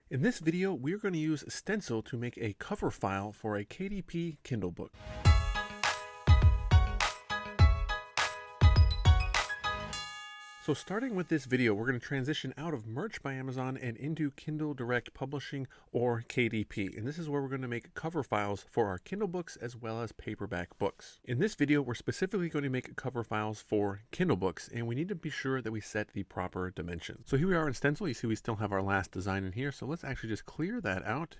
In this video, we're going to use Stencil to make a cover file for a KDP Kindle book. So starting with this video, we're going to transition out of Merch by Amazon and into Kindle Direct Publishing, or KDP. And this is where we're going to make cover files for our Kindle books as well as paperback books. In this video, we're specifically going to make cover files for Kindle books, and we need to be sure that we set the proper dimensions. So here we are in Stencil. You see we still have our last design in here. So let's actually just clear that out.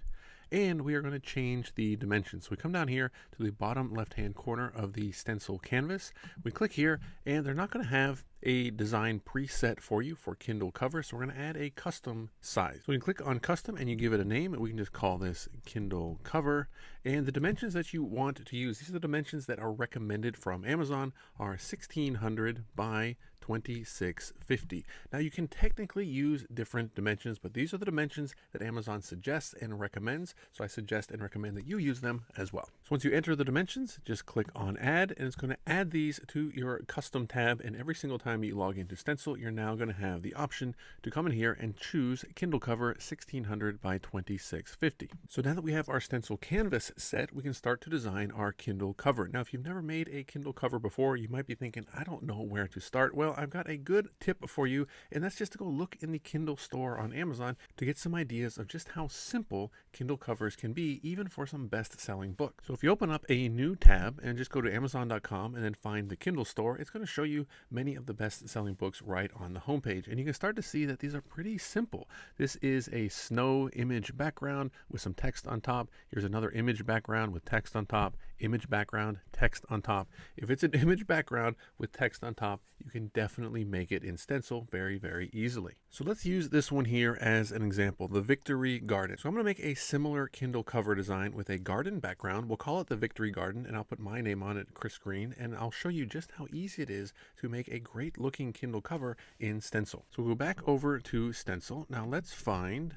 And we are going to change the dimensions. So we come down here to the bottom left-hand corner of the Stencil canvas. We click here, and they're not going to have a design preset for you for Kindle cover, so we're going to add a custom size. So we can click on custom and you give it a name, and we can just call this Kindle cover. And the dimensions that you want to use, these are the dimensions that are recommended from Amazon, are 1600 by 2650. Now you can technically use different dimensions, but these are the dimensions that Amazon suggests and recommends. So I suggest and recommend that you use them as well. So once you enter the dimensions, just click on add, and it's going to add these to your custom tab. And every single time you log into Stencil, you're now going to have the option to come in here and choose Kindle cover 1600 by 2650. So now that we have our Stencil canvas set, we can start to design our Kindle cover. Now, if you've never made a Kindle cover before, you might be thinking, I don't know where to start. Well, I've got a good tip for you, and that's just to go look in the Kindle store on Amazon to get some ideas of just how simple Kindle covers can be, even for some best-selling books. So if you open up a new tab and just go to Amazon.com and then find the Kindle store, it's going to show you many of the best-selling books right on the homepage. And you can start to see that these are pretty simple. This is a snow image background with some text on top. Here's another image background with text on top, image background, text on top. If it's an image background with text on top, you can definitely make it in Stencil very, very easily. So let's use this one here as an example, the Victory Garden. So I'm going to make a similar Kindle cover design with a garden background. We'll call it the Victory Garden, and I'll put my name on it, Chris Green, and I'll show you just how easy it is to make a great looking Kindle cover in Stencil. So we'll go back over to Stencil. Now let's find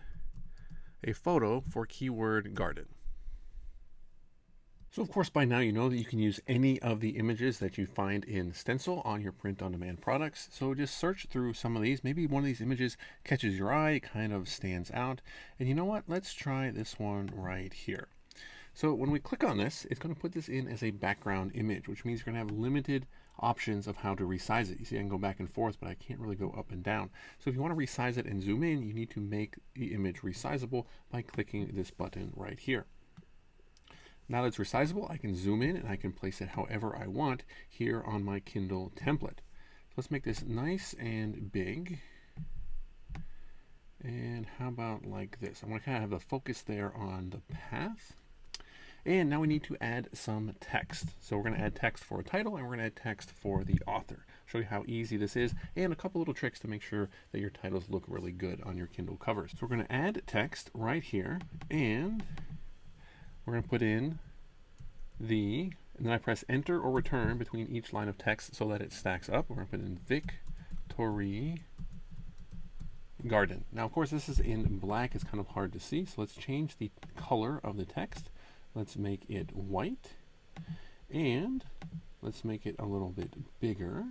a photo for keyword garden. So of course by now you know that you can use any of the images that you find in Stencil on your print-on-demand products. So just search through some of these. Maybe one of these images catches your eye, kind of stands out. And you know what? Let's try this one right here. So when we click on this, it's going to put this in as a background image, which means you're going to have limited options of how to resize it. You see I can go back and forth, but I can't really go up and down. So if you want to resize it and zoom in, you need to make the image resizable by clicking this button right here. Now that it's resizable, I can zoom in and I can place it however I want here on my Kindle template. So let's make this nice and big. And how about like this? I'm going to kind of have the focus there on the path. And now we need to add some text. So we're going to add text for a title, and we're going to add text for the author. Show you how easy this is, and a couple little tricks to make sure that your titles look really good on your Kindle covers. So we're going to add text right here, and we're going to put in and then I press enter or return between each line of text so that it stacks up. We're going to put in Victory Garden. Now, of course, this is in black. It's kind of hard to see, so let's change the color of the text. Let's make it white, and let's make it a little bit bigger.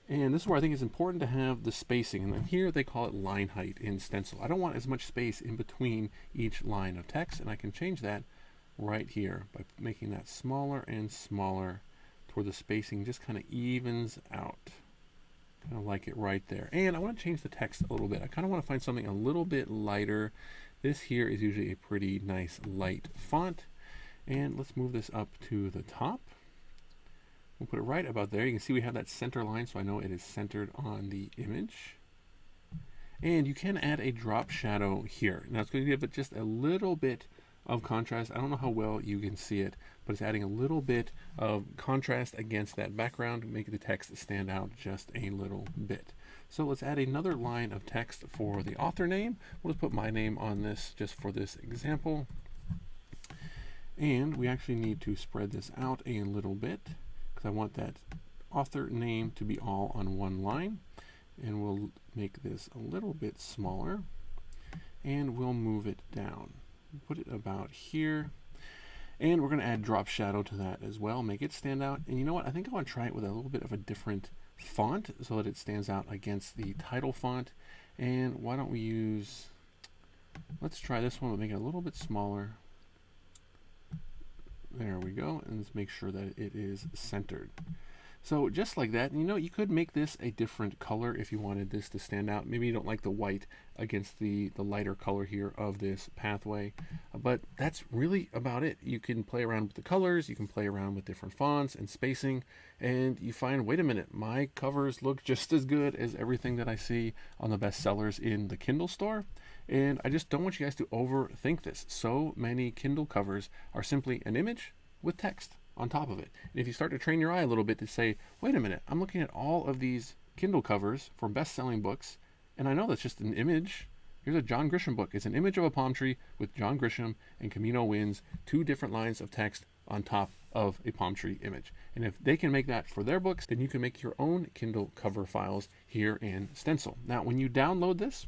And this is where I think it's important to have the spacing. And then here they call it line height in Stencil. I don't want as much space in between each line of text, and I can change that right here by making that smaller and smaller to where the spacing just kind of evens out. Kind of like it right there. And I want to change the text a little bit. I kind of want to find something a little bit lighter. This here is usually a pretty nice light font. And let's move this up to the top. We'll put it right about there. You can see we have that center line, so I know it is centered on the image. And you can add a drop shadow here. Now it's going to give it just a little bit of contrast. I don't know how well you can see it, but it's adding a little bit of contrast against that background to make the text stand out just a little bit. So let's add another line of text for the author name. We'll just put my name on this just for this example. And we actually need to spread this out a little bit, I want that author name to be all on one line, and we'll make this a little bit smaller, and we'll move it down. Put it about here, and we're going to add drop shadow to that as well, make it stand out. And you know what? I think I want to try it with a little bit of a different font so that it stands out against the title font. And why don't we use, let's try this one, we'll make it a little bit smaller. There we go, and let's make sure that it is centered. So just like that, you could make this a different color if you wanted this to stand out. Maybe you don't like the white against the lighter color here of this pathway, but that's really about it. You can play around with the colors, you can play around with different fonts and spacing, and you find, wait a minute, my covers look just as good as everything that I see on the bestsellers in the Kindle store. And I just don't want you guys to overthink this. So many Kindle covers are simply an image with text on top of it. And if you start to train your eye a little bit to say, wait a minute, I'm looking at all of these Kindle covers for best-selling books, and I know that's just an image. Here's a John Grisham book. It's an image of a palm tree with John Grisham and Camino Winds, 2 different lines of text on top of a palm tree image. And if they can make that for their books, then you can make your own Kindle cover files here in Stencil. Now, when you download this,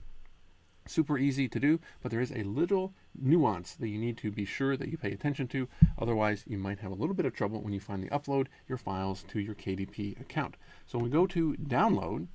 super easy to do, but there is a little nuance that you need to be sure that you pay attention to. Otherwise, you might have a little bit of trouble when you finally upload your files to your KDP account. So when we go to download,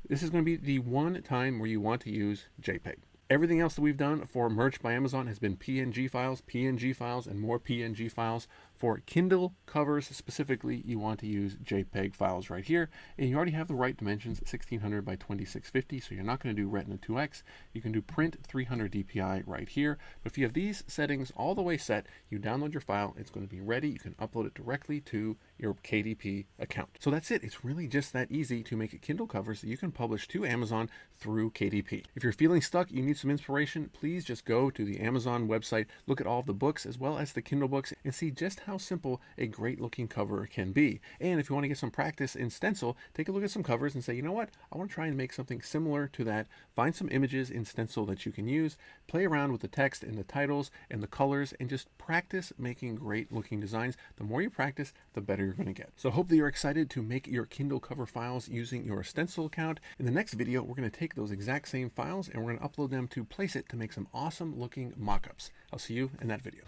this is going to be the one time where you want to use JPEG. Everything else that we've done for Merch by Amazon has been PNG files, and more PNG files. For Kindle covers specifically, you want to use JPEG files right here. And you already have the right dimensions, 1600 by 2650, so you're not going to do Retina 2X. You can do print 300 DPI right here. But if you have these settings all the way set, you download your file, it's going to be ready. You can upload it directly to your KDP account. So that's it. It's really just that easy to make Kindle covers that you can publish to Amazon through KDP. If you're feeling stuck, you need some inspiration, please just go to the Amazon website, look at all of the books as well as the Kindle books, and see just how simple a great looking cover can be. And if you want to get some practice in Stencil, take a look at some covers and say, you know what, I want to try and make something similar to that. Find some images in Stencil that you can use, play around with the text and the titles and the colors, and just practice making great looking designs. The more you practice, the better you're going to get. So I hope that you're excited to make your Kindle cover files using your Stencil account. In the next video, we're going to take those exact same files and we're going to upload them to Place It to make some awesome looking mock-ups. I'll see you in that video.